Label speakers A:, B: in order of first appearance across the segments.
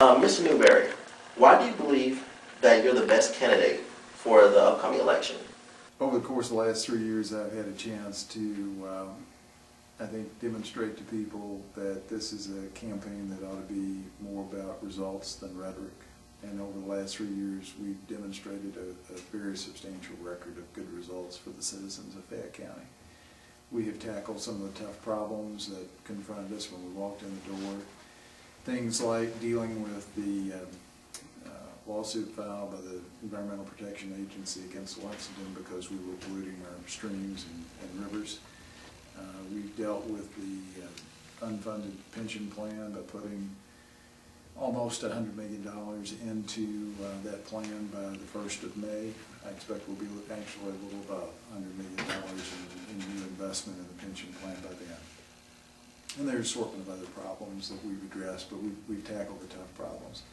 A: Mr. Newberry, why do you believe that you're the best candidate for the upcoming election?
B: Over the course of the last 3 years, I've had a chance to, I think, demonstrate to people that this is a campaign that ought to be more about results than rhetoric. And over the last 3 years, we've demonstrated a very substantial record of good results for the citizens of Fayette County. We have tackled some of the tough problems that confronted us when we walked in the door. Things like dealing with the lawsuit filed by the Environmental Protection Agency against Lexington because we were polluting our streams and rivers. We've dealt with the unfunded pension plan by putting almost $100 million into that plan by the 1st of May. I expect we'll be actually a little above $100 million in new investment in the pension plan by then. And there's a assortment of other problems that we've addressed, but we've tackled the tough problems.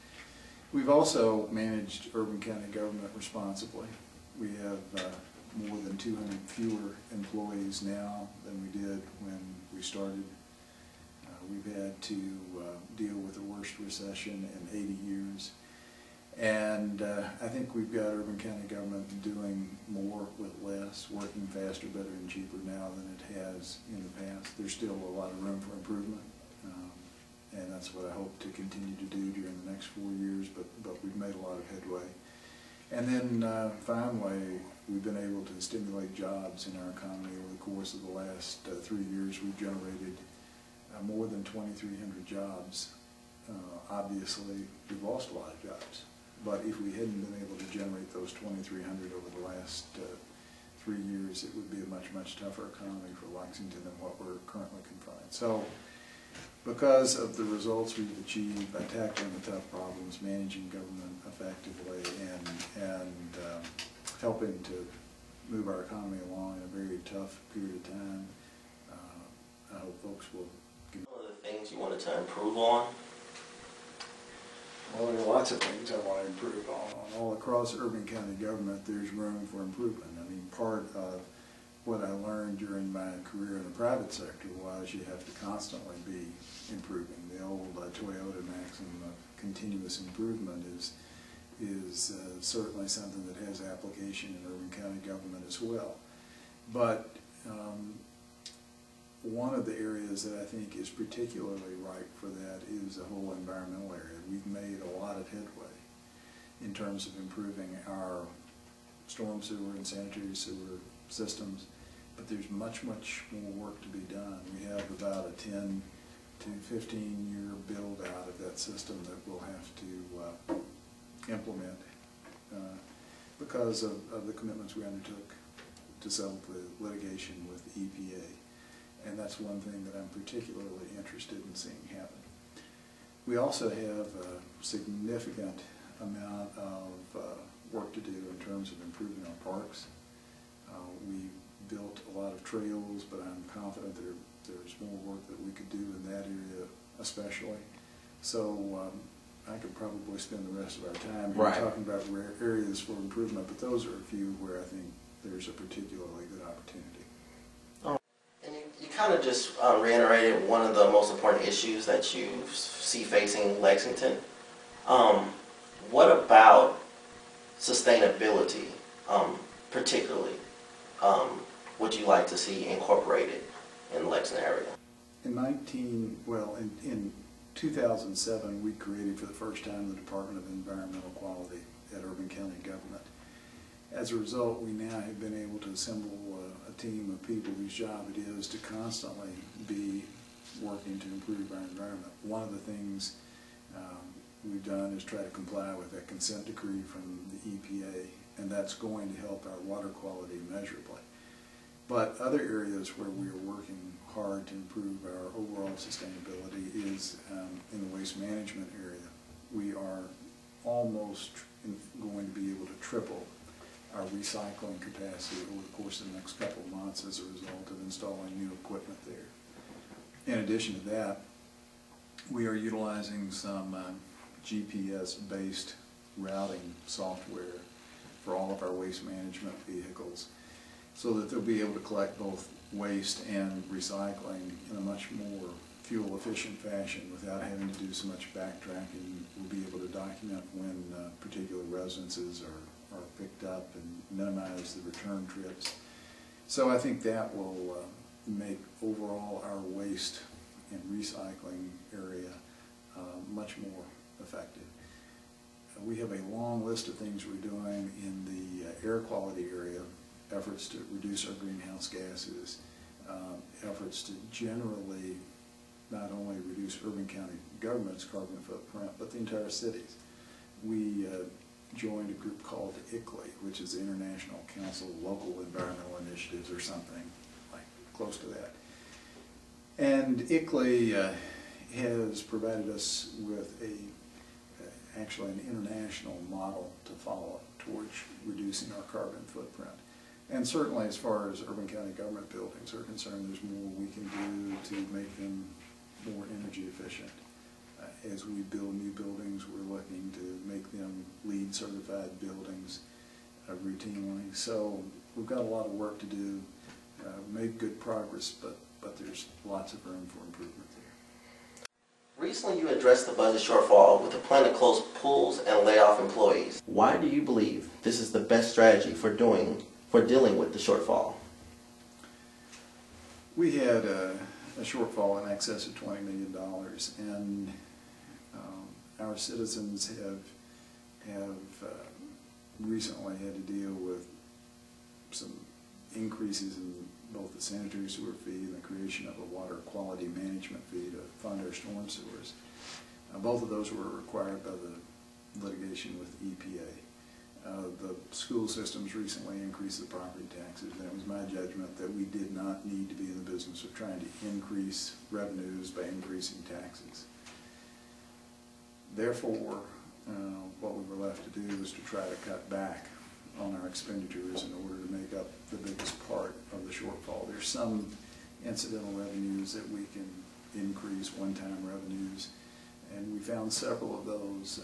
B: We've also managed urban county government responsibly. We have more than 200 fewer employees now than we did when we started. We've had to deal with the worst recession in 80 years. And I think we've got urban county government doing more with less, working faster, better, and cheaper now than it has in the past. There's still a lot of room for improvement, and that's what I hope to continue to do during the next 4 years, but we've made a lot of headway. And then finally, we've been able to stimulate jobs in our economy over the course of the last 3 years. We've generated more than 2,300 jobs. Obviously, we've lost a lot of jobs. But if we hadn't been able to generate those 2,300 over the last 3 years, it would be a much, much tougher economy for Lexington than what we're currently confronting. So, because of the results we've achieved by tackling the tough problems, managing government effectively, and helping to move our economy along in a very tough period of time, I hope folks will give.
A: One of the things you wanted to improve on?
B: Well, there are lots of things I want to improve on. All across urban county government, there's room for improvement. I mean, part of what I learned during my career in the private sector was you have to constantly be improving. The old Toyota maxim of continuous improvement is certainly something that has application in urban county government as well. But one of the areas that I think is particularly ripe for that is the whole environmental area. We've made a lot of headway in terms of improving our storm sewer and sanitary sewer systems, but there's much, much more work to be done. We have about a 10 to 15 year build out of that system that we'll have to implement because of the commitments we undertook to settle the litigation with the EPA. And that's one thing that I'm particularly interested in seeing happen. We also have a significant amount of work to do in terms of improving our parks. We built a lot of trails, but I'm confident there's more work that we could do in that area especially. So I could probably spend the rest of our time here talking about areas for improvement, but those are a few where I think there's a particularly good opportunity.
A: You kind of just reiterated one of the most important issues that you see facing Lexington. What about sustainability, particularly, would you like to see incorporated in the Lexington area?
B: In 2007, we created for the first time the Department of Environmental Quality at Urban County Government. As a result, we now have been able to assemble a team of people whose job it is to constantly be working to improve our environment. One of the things we've done is try to comply with that consent decree from the EPA, and that's going to help our water quality immeasurably. But other areas where we are working hard to improve our overall sustainability is in the waste management area. We are almost going to be able to triple our recycling capacity over the course of the next couple of months as a result of installing new equipment there. In addition to that, we are utilizing some GPS-based routing software for all of our waste management vehicles so that they'll be able to collect both waste and recycling in a much more fuel-efficient fashion without having to do so much backtracking. We'll be able to document when particular residences are picked up and minimize the return trips. So I think that will make overall our waste and recycling area much more effective. We have a long list of things we're doing in the air quality area, efforts to reduce our greenhouse gases, efforts to generally not only reduce urban county government's carbon footprint, but the entire cities. We joined a group called ICLEI, which is the International Council of Local Environmental Initiatives, or something like close to that. And ICLEI has provided us with actually an international model to follow towards reducing our carbon footprint. And certainly as far as urban county government buildings are concerned, there's more we can do to make them more energy efficient. As we build new buildings, we're looking to make them LEED certified buildings routinely. So we've got a lot of work to do, made good progress, but there's lots of room for improvement there.
A: Recently you addressed the budget shortfall with a plan to close pools and lay off employees. Why do you believe this is the best strategy for dealing with the shortfall?
B: We had a shortfall in excess of $20 million, and our citizens have recently had to deal with some increases in both the sanitary sewer fee and the creation of a water quality management fee to fund our storm sewers. Both of those were required by the litigation with EPA. The school systems recently increased the property taxes, and it was my judgment that we did not need to be in the business of trying to increase revenues by increasing taxes. Therefore, what we were left to do was to try to cut back on our expenditures in order to make up the biggest part of the shortfall. There's some incidental revenues that we can increase, one-time revenues, and we found several of those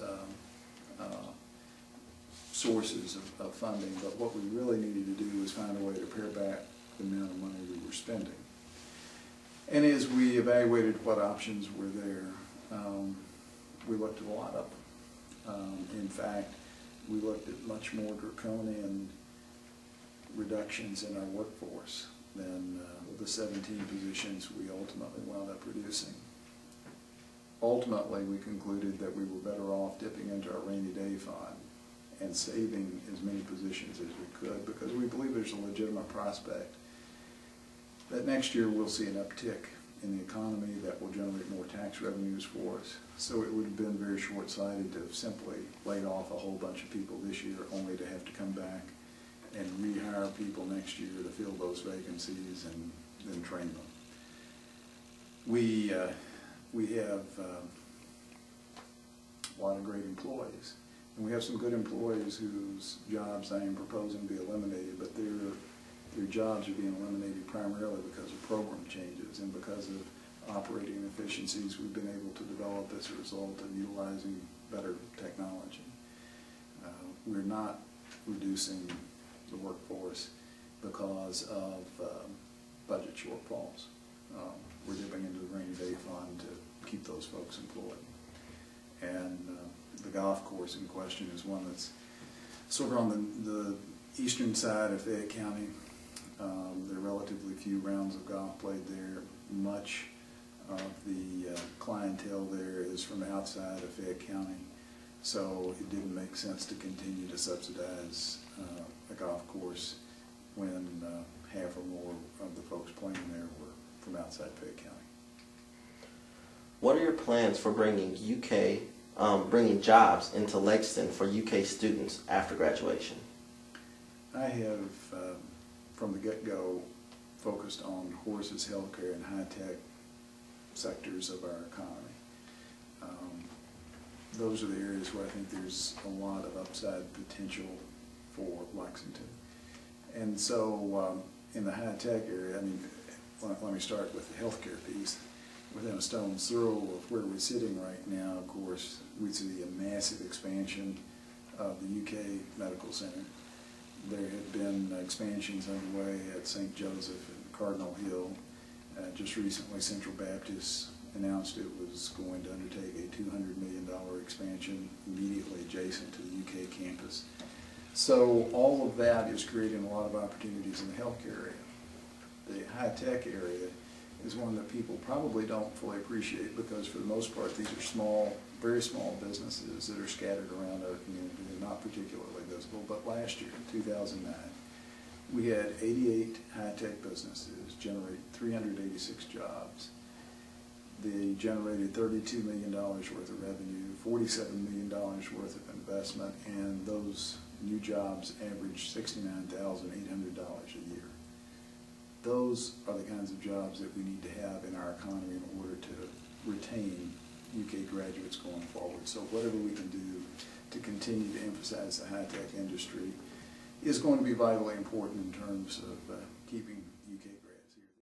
B: sources of funding, but what we really needed to do was find a way to pare back the amount of money we were spending. And as we evaluated what options were there, we looked at a lot of them. In fact, we looked at much more draconian reductions in our workforce than the 17 positions we ultimately wound up reducing. Ultimately, we concluded that we were better off dipping into our rainy day fund and saving as many positions as we could, because we believe there's a legitimate prospect that next year we'll see an uptick in the economy that will generate more tax revenues for us. So it would have been very short-sighted to have simply laid off a whole bunch of people this year only to have to come back and rehire people next year to fill those vacancies and then train them. We have a lot of great employees, and we have some good employees whose jobs I am proposing to be eliminated, but their jobs are being eliminated primarily because of program changes and because of operating efficiencies we've been able to develop as a result of utilizing better technology. We're not reducing the workforce because of budget shortfalls. We're dipping into the rainy day fund to keep those folks employed. And the golf course in question is one that's sort of on the eastern side of Fayette County. There are relatively few rounds of golf played there. Much of the clientele there is from outside of Fayette County, so it didn't make sense to continue to subsidize a golf course when half or more of the folks playing there were from outside Fayette County.
A: What are your plans for bringing jobs into Lexington for UK students after graduation?
B: I have, from the get-go, focused on horses, healthcare, and high-tech sectors of our economy. Those are the areas where I think there's a lot of upside potential for Lexington. And so in the high-tech area, I mean, let me start with the healthcare piece. Within a stone's throw of where we're sitting right now, of course, we see a massive expansion of the UK Medical Center. There have been expansions underway at St. Joseph and Cardinal Hill. Just recently, Central Baptist announced it was going to undertake a $200 million expansion immediately adjacent to the UK campus. So all of that is creating a lot of opportunities in the healthcare area. The high-tech area is one that people probably don't fully appreciate because for the most part these are small, very small businesses that are scattered around our community and not particularly visible. But last year, in 2009, we had 88 high-tech businesses generate 386 jobs. They generated $32 million worth of revenue, $47 million worth of investment, and those new jobs averaged $69,800 a year. Those are the kinds of jobs that we need to have in our economy in order to retain UK graduates going forward. So whatever we can do to continue to emphasize the high-tech industry is going to be vitally important in terms of keeping